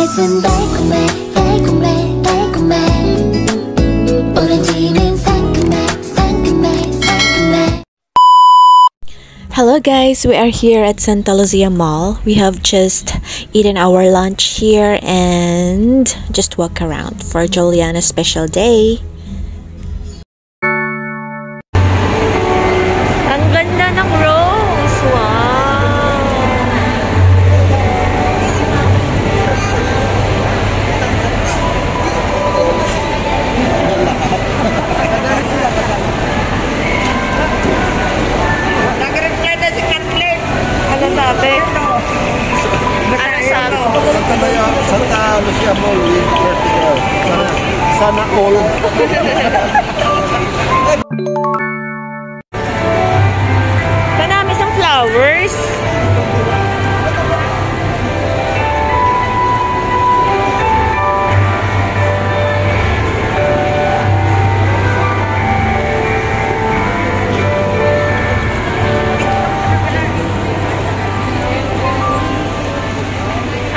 입맛은 달콤해 달콤해 달콤해 오렌지는 상큼해 상큼해 상큼해. Hello guys, we are here at Santa Lucia Mall. We have just eaten our lunch here and just walk around for Juliana's special day. Ang ganda ng rose! Wow! Ano sabi? Ano sabi? Santa Lucia Mall with vertical. Sana all. Marami sang flowers.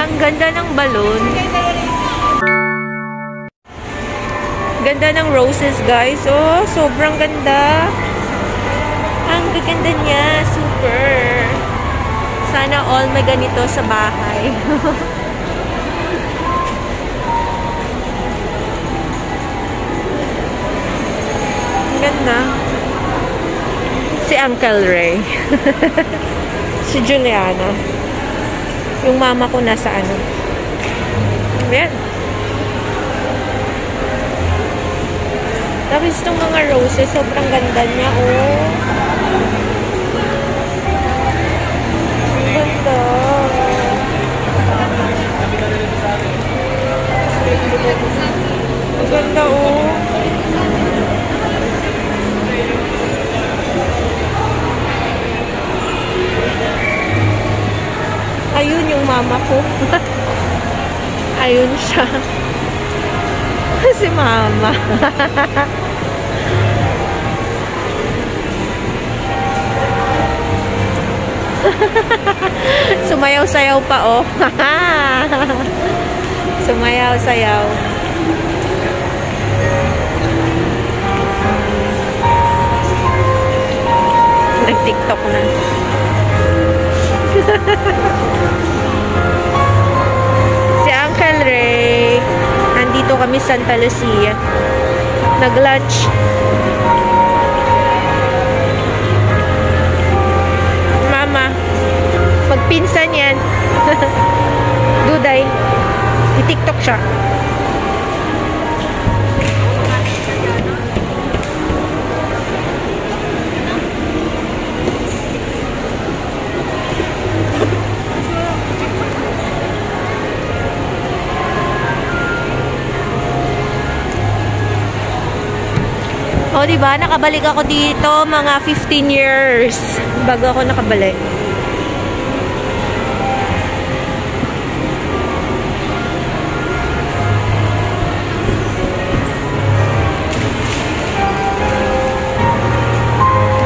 Ang ganda ng balon. Ganda ng roses, guys. Oh, sobrang ganda. Ang gaganda niya. Super. Sana all may ganito sa bahay. Ang ganda. Si Uncle Ray. Si Juliana. Yung mama ko nasa ano. Ayan. Tapos itong mga roses, sobrang ganda niya. Oh. Ang ganda. Ang ganda, oh. Ayun yung mama ko. Ayun siya. Si mama. Sumayaw-sayaw pa, oh. Sumayaw-sayaw. Nag-TikTok na. Si Uncle Ray. Nandito kami sa Santa Lucia. Nag-lunch. Mama. Magpinsan yan. Duday. I-TikTok siya. O, diba? Nakabalik ako dito mga 15 years bago ako nakabalik.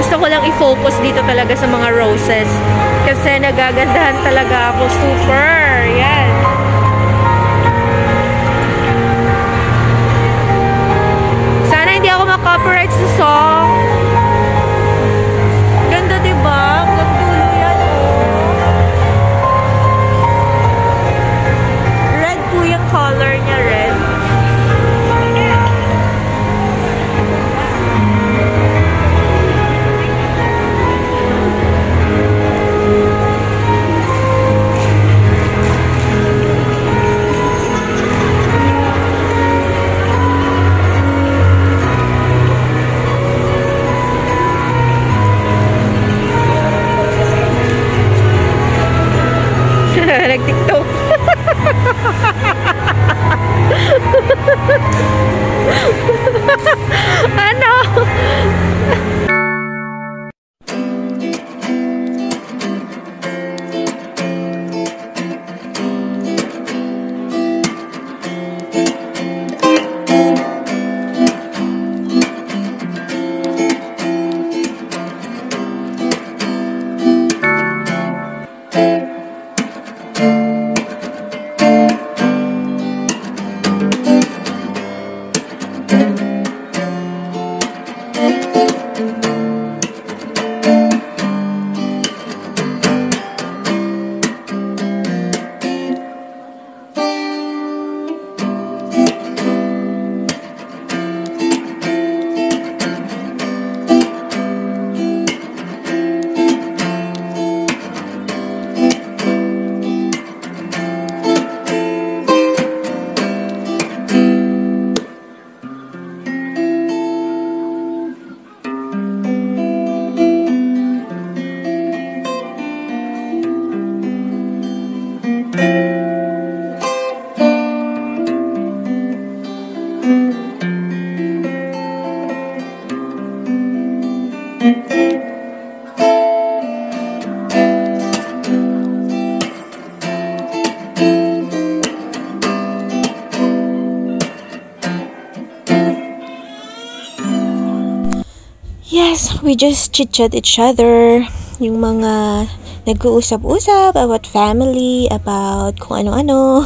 Gusto ko lang i-focus dito talaga sa mga roses kasi nagagandahan talaga ako. Super! Yan! Hindi ako ma-copyright sa song. Ganda, diba? Magtulo yan, oh. Red po yung color niya, red. Yes, we just chit-chat each other. Yung mga nag-uusap-usap about family, about kung ano-ano.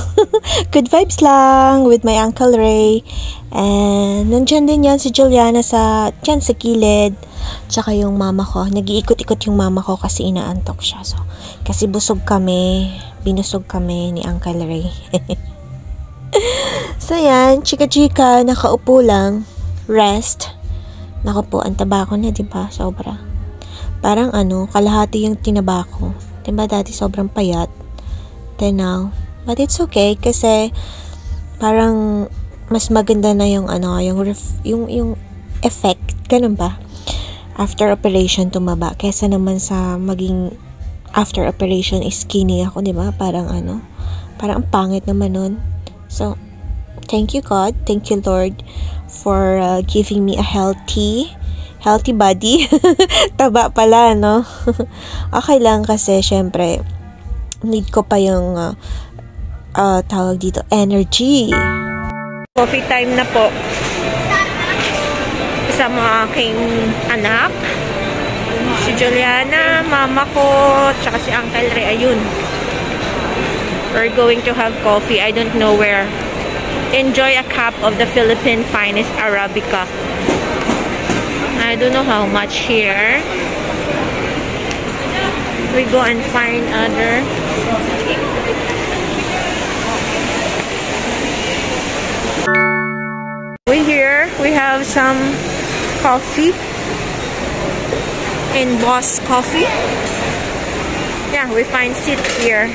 Good vibes lang with my Uncle Ray. And nandyan din yan si Juliana dyan sa gilid. Tsaka yung mama ko. Nag-iikot-ikot yung mama ko kasi inaantok siya. So, kasi busog kami. Binusog kami ni Uncle Ray. So yan, chika-chika, nakaupo lang. Rest. Naku po, ang taba ko na, diba? Sobra. Parang kalahati yung tinaba ko. Diba dati sobrang payat. Then now, but it's okay kasi parang mas maganda na yung yung effect. Ganun ba? After operation, tumaba. Kesa naman sa maging after operation is skinny ako, diba? Parang parang ang pangit naman nun. So, thank you God. Thank you Lord for giving me a healthy body. Taba pala, no? Okay lang kasi syempre need ko pa yung tawag dito, energy. Coffee time na po. Kasama aking anak. Si Juliana, mama ko, tsaka si Uncle Ray, ayun. We're going to have coffee. I don't know where. Enjoy a cup of the Philippine finest Arabica. I don't know how much here. We go and find other. We have some coffee in Boss Coffee. Yeah, we find seat here.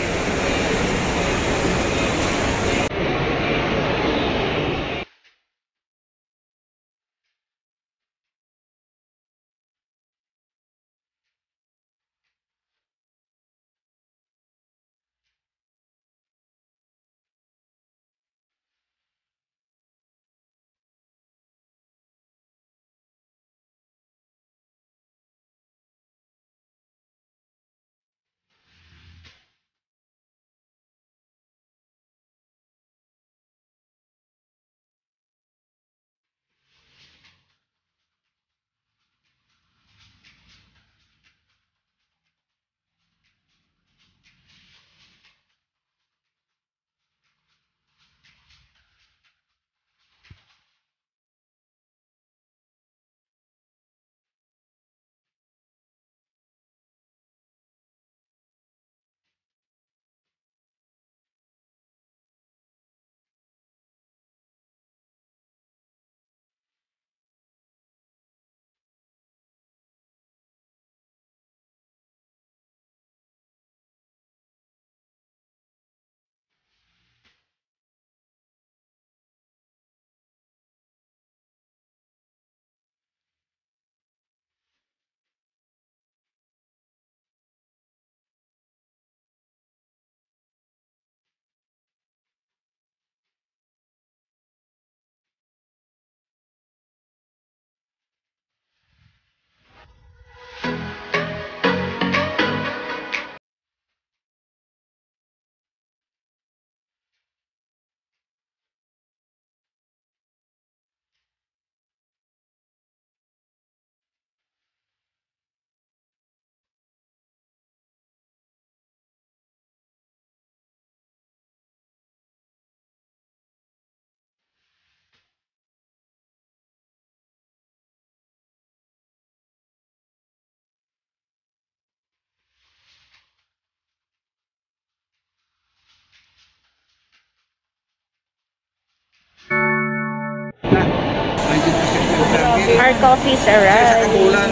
Our coffee's Sa arrived. kabulan.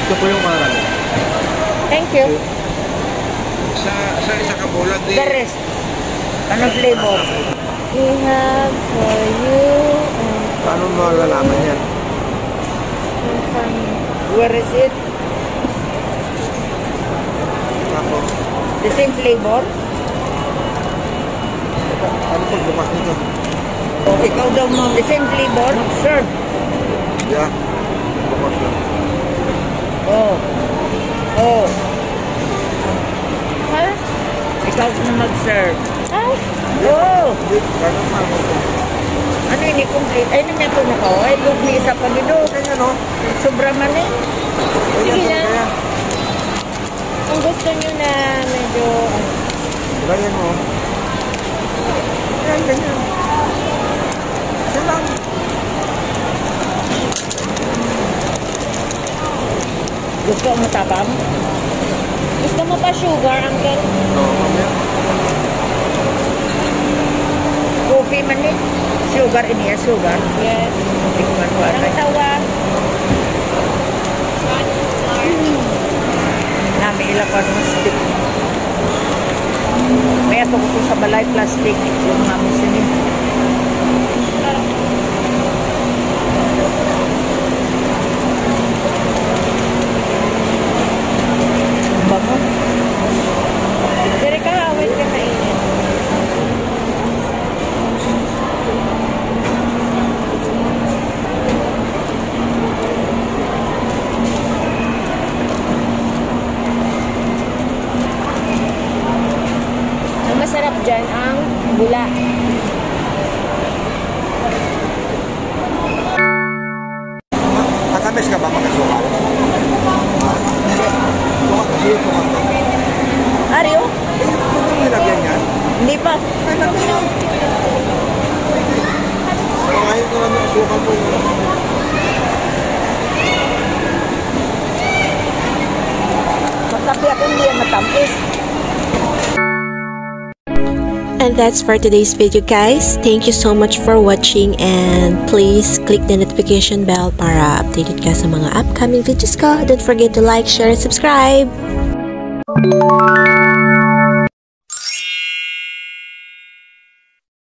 Ito po yung karan. Thank you. Sa isa kabulan di. The rest. Anong flavor? We have for you Paano mo malalaman yan? Where is it? Ako. The same flavor? Ano pag bukas nito? O, ikaw daw mo. The same flavor? Sir. Yeah. Bukas lang. Oh. Oh. Ha? Ikaw na mag-serve. Ay, Oh. Ganun na. Ano ini complete? Ay, naman ito na ko. Ay, lugmisa pa gino. Kaya no? Sobra man eh. sige lang. Kung gusto nyo na medyo, Ganyan mo. Ganyan, ganyan. Siya lang. Gusto mo matabang? gusto mo pa sugar, uncle? Oo, mamaya. Coffee man eh. Sugar in here, sugar. Yes. Tikman ko Ang atay. tawa. Nami ilang pa ng stick. May ato ko sa balay plastic. Yung mami sini. Bango. Dire ka hawit ka mainit. Ang masarap dyan ang bula. Matamis ka ba magkasukan? Ha? Bukas kasi ito ka. Ario? Ito nilagyan yan? Hindi pa. Ay, natin yan. Ngayon ko namin asukan po yun. Matabi ako hindi yan matamis. And that's for today's video, guys. Thank you so much for watching, and please click the notification bell para updated ka sa mga upcoming videos ko. Don't forget to like, share, and subscribe.